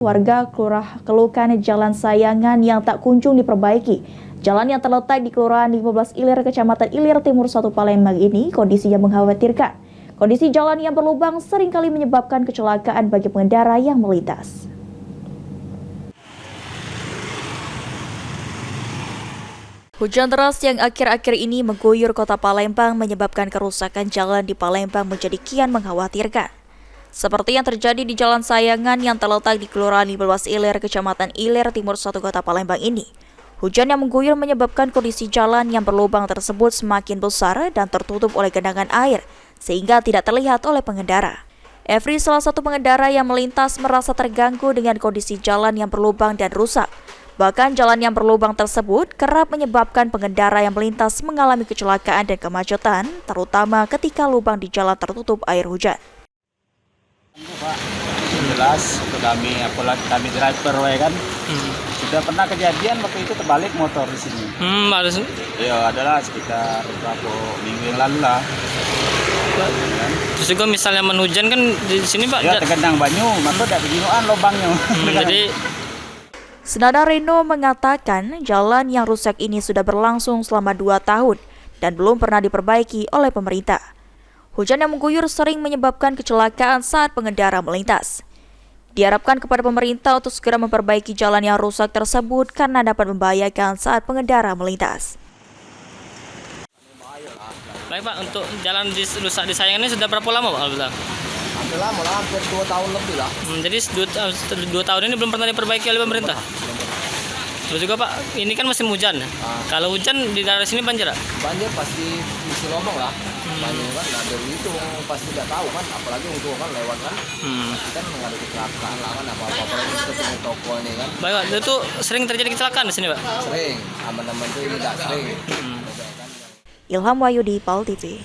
Warga keluhkan jalan sayangan yang tak kunjung diperbaiki. Jalan yang terletak di Kelurahan 15 Ilir, Kecamatan Ilir Timur 1 Palembang ini kondisinya mengkhawatirkan. Kondisi jalan yang berlubang seringkali menyebabkan kecelakaan bagi pengendara yang melintas. Hujan deras yang akhir-akhir ini mengguyur kota Palembang menyebabkan kerusakan jalan di Palembang menjadi kian mengkhawatirkan. Seperti yang terjadi di Jalan Sayangan yang terletak di Kelurahan 15 Ilir, Kecamatan Ilir Timur 1 Kota Palembang ini. Hujan yang mengguyur menyebabkan kondisi jalan yang berlubang tersebut semakin besar dan tertutup oleh genangan air, sehingga tidak terlihat oleh pengendara. Efri, salah satu pengendara yang melintas, merasa terganggu dengan kondisi jalan yang berlubang dan rusak. Bahkan jalan yang berlubang tersebut kerap menyebabkan pengendara yang melintas mengalami kecelakaan dan kemacetan, terutama ketika lubang di jalan tertutup air hujan. Pak, jelas apalagi kami driver kan, sudah pernah kejadian waktu itu terbalik motor di sini. Ya adalah sekitar beberapa minggu yang lalu lah. Terus juga misalnya hujan kan di sini Pak? Ya tergenang banyu, maka tidak beginian lubangnya. Jadi Senada Reno mengatakan jalan yang rusak ini sudah berlangsung selama 2 tahun dan belum pernah diperbaiki oleh pemerintah. Hujan yang mengguyur sering menyebabkan kecelakaan saat pengendara melintas. Diharapkan kepada pemerintah untuk segera memperbaiki jalan yang rusak tersebut karena dapat membahayakan saat pengendara melintas. baik Pak, untuk jalan rusak di Sayangan ini sudah berapa lama Pak? Hampir lama lah, hampir 2 tahun lebih lah. Jadi 2 tahun ini belum pernah diperbaiki oleh pemerintah. Terus juga Pak, ini kan musim hujan. Kalau hujan di daerah sini banjir? Banjir pasti isi lubang lah. Banjir kan, nah dari itu pasti tidak tahu kan, apalagi untuk kan lewat kan. Kan nggak ada kecelakaan lah kan, apa-apa apalagi kita punya toko ini kan. Baik Pak, itu sering terjadi kecelakaan di sini Pak? Sering, aman-aman itu tidak sering. Ilham Wahyudi, PAL TV.